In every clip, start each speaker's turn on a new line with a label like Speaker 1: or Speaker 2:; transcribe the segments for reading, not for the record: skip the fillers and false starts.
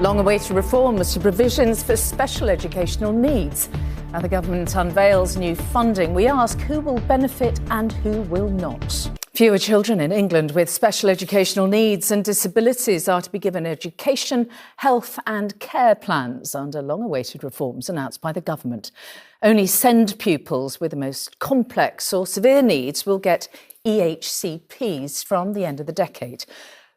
Speaker 1: Long-awaited reforms to provisions for special educational needs. Now the government unveils new funding. We ask who will benefit and who will not. Fewer children in England with special educational needs and disabilities are to be given education, health and care plans under long-awaited reforms announced by the government. Only SEND pupils with the most complex or severe needs will get EHCPs from the end of the decade.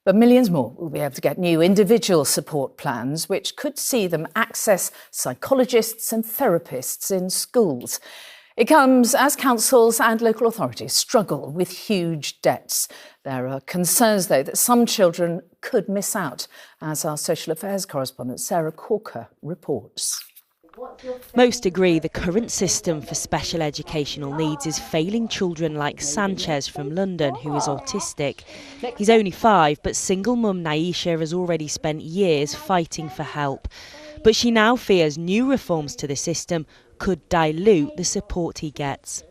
Speaker 1: But millions more will be able to get new individual support plans, which could see them access psychologists and therapists in schools. It comes as councils and local authorities struggle with huge debts. There are concerns, though, that some children could miss out, as our social affairs correspondent Sarah Corker reports.
Speaker 2: Most agree the current system for special educational needs is failing children like Sanchez from London, who is autistic. He's only 5, but single mum Naisha has already spent years fighting for help. But she now fears new reforms to the system could dilute the support he gets.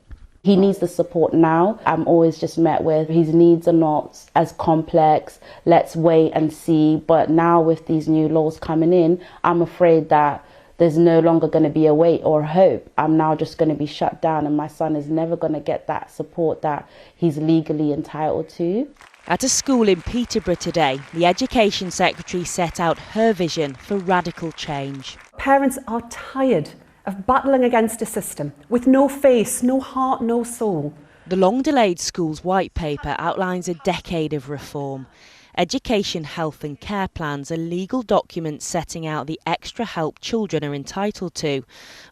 Speaker 3: He needs the support now. I'm always just met with his needs are not as complex, let's wait and see. But now with these new laws coming in, I'm afraid that there's no longer going to be a wait or hope. I'm now just going to be shut down and my son is never going to get that support that he's legally entitled to.
Speaker 2: At a school in Peterborough today, the Education Secretary set out her vision for radical change.
Speaker 4: Parents are tired of battling against a system with no face, no heart, no soul.
Speaker 2: The long-delayed Schools White Paper outlines a decade of reform. Education, health and care plans are legal documents setting out the extra help children are entitled to.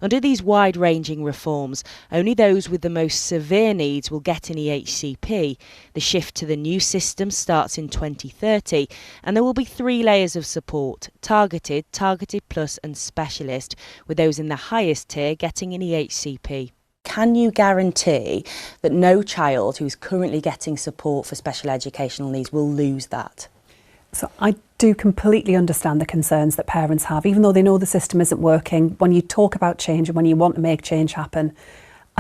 Speaker 2: Under these wide-ranging reforms, only those with the most severe needs will get an EHCP. The shift to the new system starts in 2030 and there will be 3 layers of support: targeted plus and specialist, with those in the highest tier getting an EHCP.
Speaker 5: Can you guarantee that no child who's currently getting support for special educational needs will lose that?
Speaker 4: So I do completely understand the concerns that parents have, even though they know the system isn't working. When you talk about change and when you want to make change happen,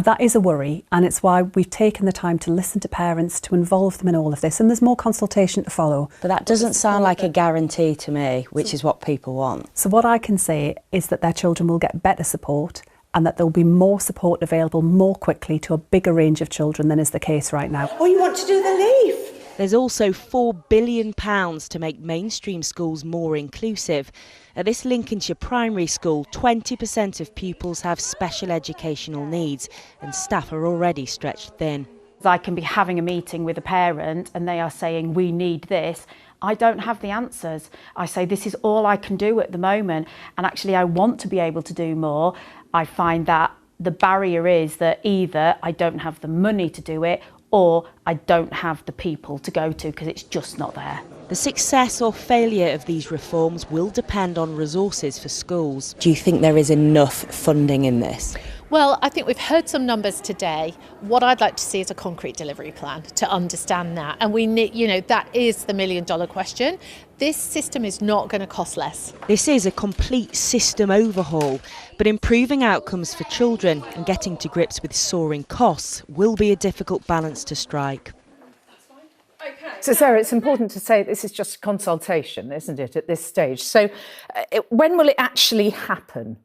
Speaker 4: that is a worry, and it's why we've taken the time to listen to parents, to involve them in all of this, and there's more consultation to follow.
Speaker 5: But that doesn't sound like a guarantee to me, which is what people want.
Speaker 4: So what I can say is that their children will get better support, and that there will be more support available more quickly to a bigger range of children than is the case right now.
Speaker 6: Or you want to do the leave?
Speaker 2: There's also £4 billion to make mainstream schools more inclusive. At this Lincolnshire primary school, 20% of pupils have special educational needs and staff are already stretched thin.
Speaker 7: I can be having a meeting with a parent and they are saying, we need this. I don't have the answers. I say, this is all I can do at the moment. And actually, I want to be able to do more. I find that the barrier is that either I don't have the money to do it or I don't have the people to go to because it's just not there.
Speaker 2: The success or failure of these reforms will depend on resources for schools.
Speaker 5: Do you think there is enough funding in this?
Speaker 8: Well, I think we've heard some numbers today. What I'd like to see is a concrete delivery plan to understand that. And we need, that is the $1 million question. This system is not going to cost less.
Speaker 2: This is a complete system overhaul, but improving outcomes for children and getting to grips with soaring costs will be a difficult balance to strike.
Speaker 1: So, Sarah, it's important to say this is just a consultation, isn't it, at this stage? So when will it actually happen?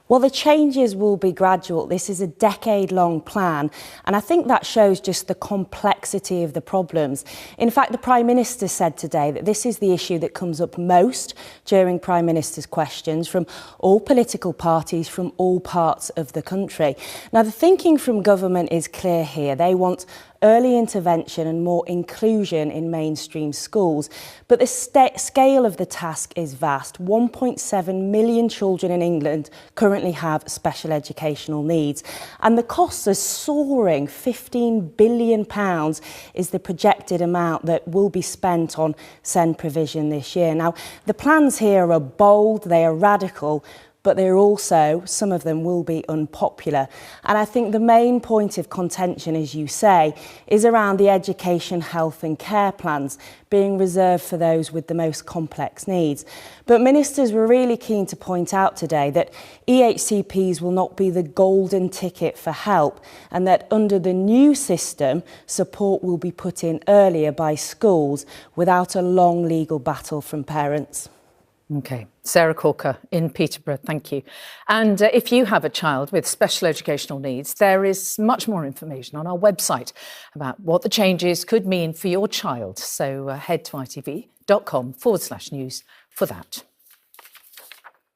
Speaker 5: Well, the changes will be gradual. This is a decade-long plan, and I think that shows just the complexity of the problems. In fact, the Prime Minister said today that this is the issue that comes up most during Prime Minister's questions from all political parties from all parts of the country. Now, the thinking from government is clear here. They want early intervention and more inclusion in mainstream schools. But the scale of the task is vast. 1.7 million children in England currently have special educational needs. And the costs are soaring. £15 billion is the projected amount that will be spent on SEND provision this year. Now, the plans here are bold, they are radical, but they're also, some of them will be unpopular. And I think the main point of contention, as you say, is around the education, health and care plans being reserved for those with the most complex needs. But ministers were really keen to point out today that EHCPs will not be the golden ticket for help, and that under the new system, support will be put in earlier by schools without a long legal battle from parents.
Speaker 1: OK. Sarah Corker in Peterborough, thank you. And if you have a child with special educational needs, there is much more information on our website about what the changes could mean for your child. So head to itv.com/news for that.